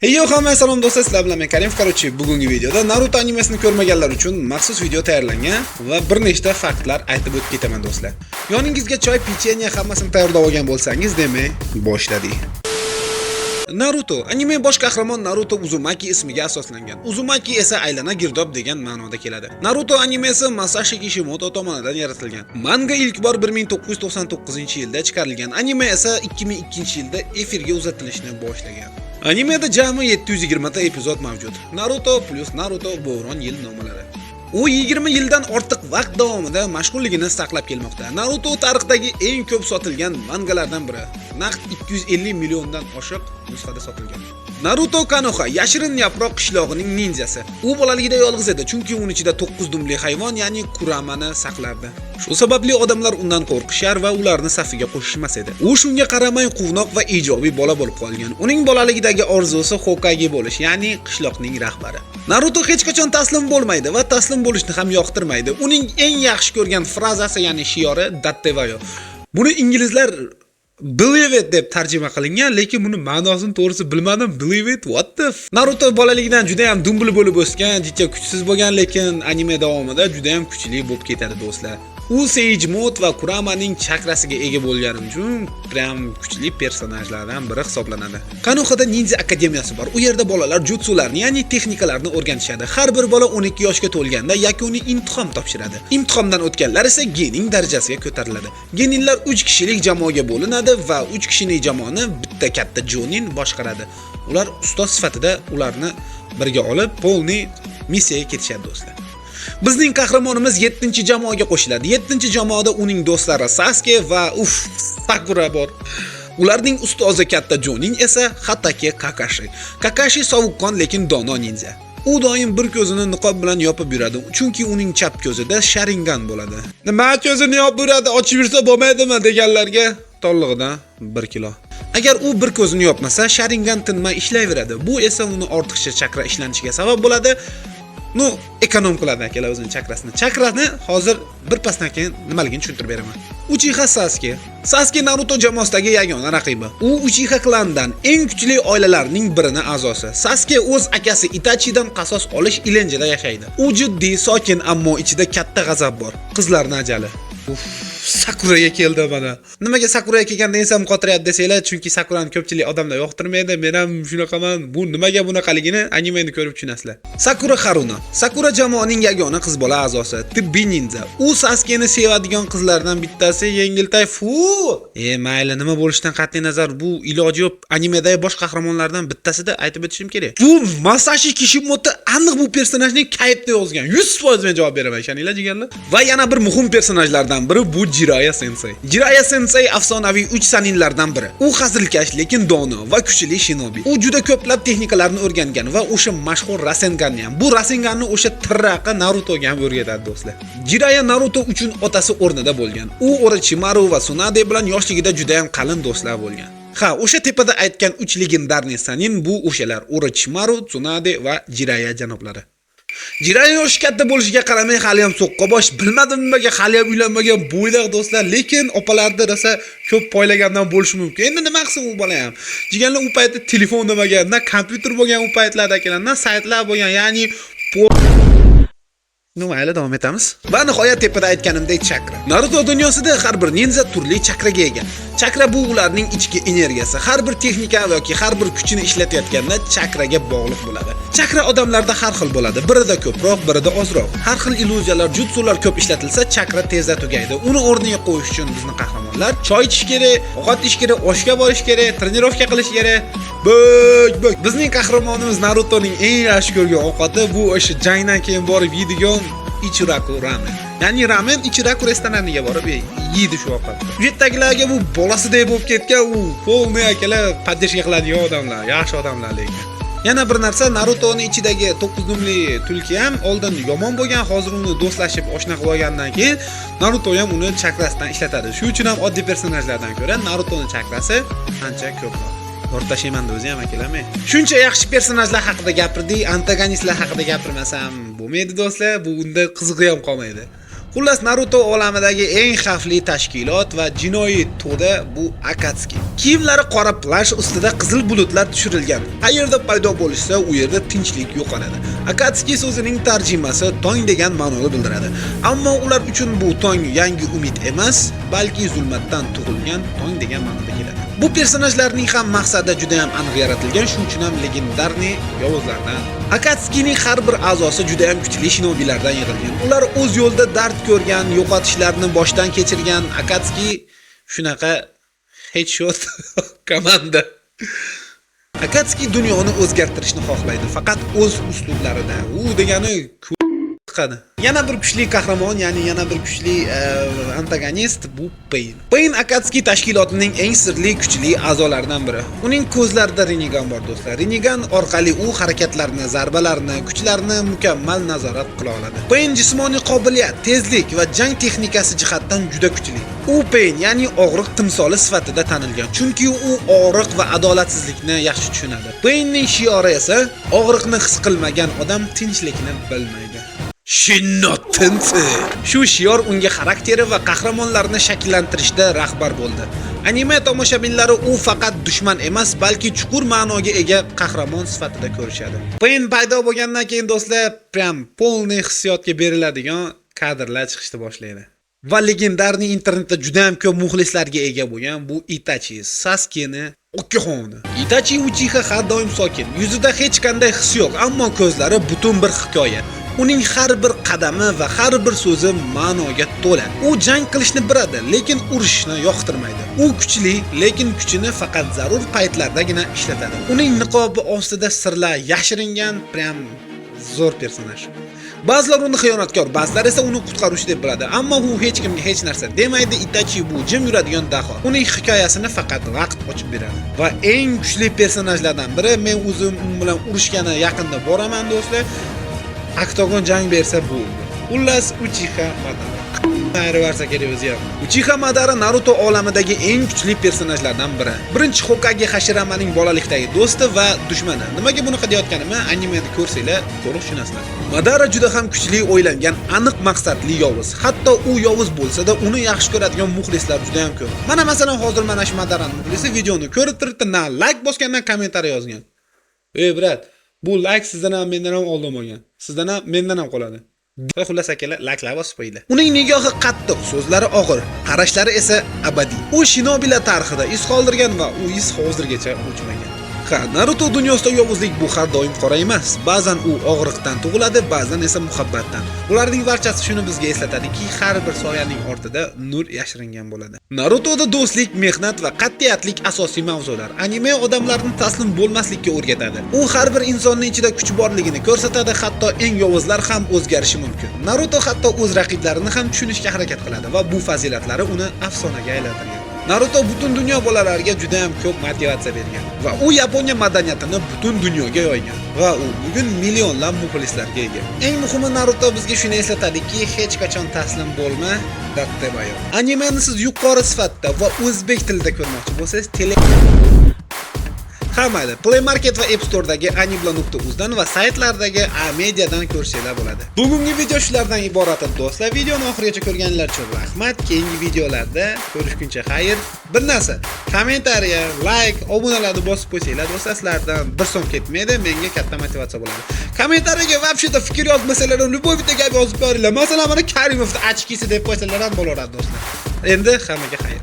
Hey yo, hamma salom do'stlar, sizlar bilan men Karim. Bugungi videoda Naruto animesini ko'rmaganlar uchun maxsus video tayyorlangan va bir nechta faktlar aytib o'tib ketaman do'stlar. Yoningizga choy, pechenya hammasini tayyorlab olgan bo'lsangiz, demak, boshladik. Naruto anime bosh qahramon Naruto Uzumaki ismiga asoslangan. Uzumaki esa aylana girdob degan ma'noda keladi. Naruto animesi Masashi Kishimoto tomonidan yaratilgan. Manga ilk bor 1999-yilda chiqarilgan. Anime esa 2002-yilda efirga uzatilishni boshlagan. Animeda jami 720 ta epizod mavjud. Naruto plus Naruto bo'ron yil nomalari. U 20 yildan ortiq vaqt davomida mashhurligini saqlab kelmoqda. Naruto tarixdagi eng ko'p sotilgan mangalardan biri. Naqd 250 milliondan oshiq nusxada sotilgan. Naruto Konoha yashirin yaproq qishlog'ining ninjasi. U bolaligida yolg'iz edi, chunki uning ichida 9 dumli hayvon, ya'ni Kuramani saqlardi. Shu sababli odamlar undan qo'rqishar va ularni safiga qo'shishmas edi. U shunga qaramay quvnoq va ijobiy bola bo'lib qolgan. Uning bolaligidagi orzusi Hokage bo'lish, ya'ni qishloqning rahbari. Naruto hech qachon taslim bo'lmaydi va taslim bo'lishni ham yoqtirmaydi. Uning eng yaxshi ko'rgan frazasi, ya'ni shiori Dattevayo. Buni inglizlar Believe it deb tarjima qilingan, lekin buni ma'nosini to'g'risi bilmadim. Believe it, what the Naruto bolaligidan juda ham dumbul bo'lib o'sgan, jicha kuchsiz bo'lgan, lekin anime davomida juda ham kuchli bo'lib ketadi do'stlar. U Sage Mode va Kuramaning chakrasiga ega bo'lgani uchun prям kuchli personajlardan biri hisoblanadi. Konohada ninja akademiyasi bor. U yerda bolalar jutsularni, ya'ni texnikalarni o'rganishadi. Har bir bola 12 yoshga to'lganda yakuniy imtihon topshiradi. Imtihondan o'tganlar esa genin darajasiga ko'tariladi. Geninlar 3 kishilik jamoaga bo'linadi va 3 kishining jamoani bitta katta jonin boshqaradi. Ular ustoz sifatida ularni birga olib, polniy missiyaga ketishadi do'stlar. Bizning qahramonimiz 7-jamoaga qo'shiladi. 7-jamoada uning do'stlari Sasuke va Sakura bor. Ularning ustozi katta Jonin esa Hatake Kakashi. Kakashi sovuqqon lekin dono ninja. U doim bir ko'zini niqob bilan yopib yuradi, chunki uning chap ko'zida Sharingan bo'ladi. Nima ko'zini yopib yuradi, ochib yursa bo'lmaydimi deganlarga torlig'idan 1 kilo. Agar u bir ko'zini yopmasa, Sharingan tinmay ishlayveradi. Bu esa uni ortiqcha chakra ishlanishiga sabab bo'ladi. Ekonom qiladi akalar o'zining chakrasini. Chakrani hozir bir pasdan keyin nimaligini tushuntirib beraman. Uchiha Sasuke. Sasuke Naruto jamoasidagi yagona raqibi. U Uchiha klanidan eng kuchli oilalarning birining a'zosi. Sasuke o'z akasi Itachidan qasos olish ilinjida yashaydi. U jiddiy, sokin, ammo ichida katta g'azab bor. Qizlarning ajali. Sakuraga keldi mana. Nimaga Sakuraga kelganda ensam qotiryapti desanglar, chunki Sakurani ko'pchilik odamlar yoqtirmaydi. Men ham shunaqaman. Bu nimaga bunaqaligini animeni ko'rib tushunasizlar. Sakura Haruna. Sakura jamoaning yagona qiz bola a'zosi, tibbiy ninja. U Sasuke'ni sevadigan qizlardan bittasi, yengiltay. Mayli, nima bo'lishidan qat'iy nazar, bu iloji yo'q animedagi bosh qahramonlardan bittasida aytib o'tishim kerak. Bu Masashi Kishimoto aniq bu personajning kayfda yozgan. 100% men javob beraman, ishoninglar jigarlar. Va yana bir muhim personajlardan biri bu Jiraiya Sensei. Jiraiya Sensei afsonaviy 3 saninlardan biri. U hazilkash lekin dono va kuchli shinobi. U juda ko'plab texnikalarni o'rgangan va o'sha mashhur Rasenganni ham. Bu Rasenganni o'sha tirraqa Narutoga ham o'rgatadi do'stlar. Jiraiya Naruto uchun otasi o'rnida bo'lgan. U Orochimaru va Tsunade bilan yoshligida juda ham qalin do'stlar bo'lgan. O'sha tepada aytgan 3 legendarniy sanin bu o'shalar: Orochimaru, Tsunade va Jiraiya janoblari. Jiraiya yoshi katta bo'lishiga qaramay hali ham so'qqabosh, bilmadim nimaga hali ham uylanmagan bo'ylar do'stlar, lekin opalarida rosa ko'p poylagandan bo'lishi mumkin. Endi nima qilsin u bola ham? Jiganlar u paytda telefon nemagan, na kompyuter bo'lgan u paytlarda akalar, na saytlar bo'lgan, ya'ni mayli, davom etamiz. Va nihoyat tepada aytganimdek chakra. Naruto dunyosida har bir ninja turli chakraga ega. Chakra bu ularning ichki energiyasi. Har bir texnika yoki har bir kuchini ishlatayotganda chakraga bog'liq bo'ladi. Chakra odamlarda har xil bo'ladi. Birida ko'proq, birida ozroq. Har xil illyuziyalar, jutsular ko'p ishlatilsa, chakra tezda tugaydi. Uni o'rniga qo'yish uchun bizning qahramonlar choy ichish kerak, ovqat yeyish kerak, oshga borish kerak, trenirovka qilish kerak. Bizning qahramonimiz Narutoning eng yaxshi ko'rgan ovqati bu o'sha jangdan keyin borib yeydigan Ichiraku ramen. Ya'ni ramen Ichiraku restoraniga borib yeydi shu ovqatni. Bu yerdagilarga bu bolasiday bo'lib ketgan, u polniy akalar poddержка qiladigan odamlar, yaxshi odamlar lekin. Yana bir narsa, Narutoning ichidagi 9 dumli tulki ham oldin yomon bo'lgan, hozir uni do'stlashib oshna qilib olgandan keyin Naruto ham uni chakrasidan ishlatadi. Shu uchun ham oddiy personajlardan ko'ra Narutoning chakrasi ancha ko'proq. O'rtashaymanda o'zi ham akalar-me. Shuncha yaxshi personajlar haqida gapirdik, antagonistlar haqida gapirmasam bo'lmaydi do'stlar. Bu unda qizig'i ham qolmaydi. Xullas, Naruto olamidagi eng xavfli tashkilot va jinoiy to'da bu Akatsuki. Kiyimlari qora plash ustida qizil bulutlar tushirilgan. Qayerda paydo bo'lsa, u yerda tinchlik yo'qoladi. Akatsuki so'zining tarjimasi tong degan ma'noni bildiradi. Ammo ular uchun bu tong yangi umid emas, balki zulmatdan tug'ilgan tong degan ma'noda keladi. Bu personajlarning ham maqsadi juda ham aniq yaratilgan, shuning uchun ham legendarniy yovuzlardan. Akatsukining har bir a'zosi juda ham kuchli shinobilardan yig'ilgan. Ular o'z yo'lda dard ko'rgan, yo'qotishlarni boshdan kechirgan. Akatsuki shunaqa headshot komanda. Akatsuki dunyoni o'zgartirishni xohlaydi, faqat o'z uslublarida. U degani yana bir kuchli qahramon, ya'ni yana bir kuchli antagonist bu Pain. Pain Akatsuki tashkilotining eng sirli, kuchli a'zolaridan biri. Uning ko'zlarida Rinnegan bor do'stlar. Rinnegan orqali u harakatlarni, zarbalarni, kuchlarni mukammal nazorat qila oladi. Pain jismoniy qobiliyat, tezlik va jang texnikasi jihatdan juda kuchli. U Pain, ya'ni og'riq timsoli sifatida tanilgan, chunki u og'riq va adolatsizlikni yaxshi tushunadi. Painning shiori esa og'riqni his qilmagan odam tinchlikni bilmaydi. Shinnotinti. Shu shior unga xarakteri va qahramonlarni shakllantirishda rahbar bo'ldi. Anime tomoshabinlari u faqat dushman emas, balki chuqur ma'noga ega qahramon sifatida ko'rishadi. Pain paydo bo'lgandan keyin do'stlar, prям полный hissiyotga beriladigan kadrlar chiqishni boshlaydi. Va legendarniy internetda juda ham ko'p muxlislarga ega bo'lgan bu Itachi, Sasuke'ni Okihoni. Itachi Uchiha har doim sokin. Yuzida hech qanday his yo'q, ammo ko'zlari butun bir hikoya. Uning har bir qadami va har bir so'zi ma'noga to'la. U jang qilishni biladi, lekin urushni yoqtirmaydi. U kuchli, lekin kuchini faqat zarur paytlardagina ishlatadi. Uning niqobi ostida sirlar yashiringan, prям zo'r personaj. Ba'zilar uni xiyonatkor, ba'zilar esa uni qutqaruvchi deb biladi, ammo u hech kimga hech narsa demaydi. Itachi bu jim yuradigan daho. Uning hikoyasini faqat vaqt ochib beradi. Va eng kuchli personajlardan biri, men o'zim bilan urushgani yaqinda boraman do'stlar. Oktagon jang bersa bo'ldi. Xullas, Uchiha Madara. Ayrivarsa kerak o'zi ham. Uchiha Madara Naruto olamidagi eng kuchli personajlardan biri. Birinchi Hokage Hashiramaning bolalikdagi do'sti va dushmani. Nimaga buni qilayotganimni animeda ko'rsanglar, to'liq tushunasizlar. Madara juda ham kuchli o'ylangan, aniq maqsadli yovuz. Hatto u yovuz bo'lsa-da, uni yaxshi ko'radigan muxlislar juda ham ko'p. Mana masalan, hozir mana shu Madaraning muxlisi videoni ko'rib turibdi, like bosgandan kommentariy yozgan. Ey brat, bu like sizdan ham mendan ham oldin bo'lgan. Sizdan ham mendan ham qoladi. Xullas akalar, like'lar bosib qo'yinglar. Uning nigohi qattiq, so'zlari og'ir, qarashlari esa abadiy. U shinobilar tarixida iz qoldirgan va u iz hozirgacha o'chmagan. Naruto dunyosida yovuzlik bu har doim qora emas. Ba'zan u og'riqdan tug'iladi, ba'zan esa muhabbatdan. Ularning barchasi shuni bizga eslatadiki, har bir soyaning ortida nur yashiringan bo'ladi. Narutoda do'stlik, mehnat va qat'iyatlik asosiy mavzular. Anime odamlarni taslim bo'lmaslikka o'rgatadi. U har bir insonning ichida kuch borligini ko'rsatadi, hatto eng yovuzlar ham o'zgarishi mumkin. Naruto hatto o'z raqiblarini ham tushunishga harakat qiladi va bu fazilatlari uni afsonaga aylantirgan. Naruto butun dunyo bolalariga juda ham ko'p motivatsiya bergan va u Yaponiya madaniyatini butun dunyoga yoygan va u bugun millionlab muxlislarga ega. Eng muhimi, Naruto bizga shuni eslatadiki, hech qachon taslim bo'lma, deb ayon. Animeni siz yuqori sifatda va o'zbek tilida ko'rmoqchi bo'lsangiz, mayli, Play Market va App Store'dagi anibla.uzdan va saytlardagi A-mediadan ko'rsanglar bo'ladi. Bugungi video shulardan iborat do'stlar. Videoni oxirigacha ko'rganlar uchun rahmat. Keyingi videolarda ko'rishguncha xayr. Bir narsa, kommentariya, like, obunalarni bosib qo'ysanglar, do'stlar, sizlardan bir so'm ketmaydi, menga katta motivatsiya bo'ladi. Kommentariyaga vobsheta fikr yozmasalar, любой bitta gap yozib qo'yinglar. Masalan, mana Karimovni ochkisi deb qo'ysalar ham bo'laveradi do'stlar. Endi hammaga xayr.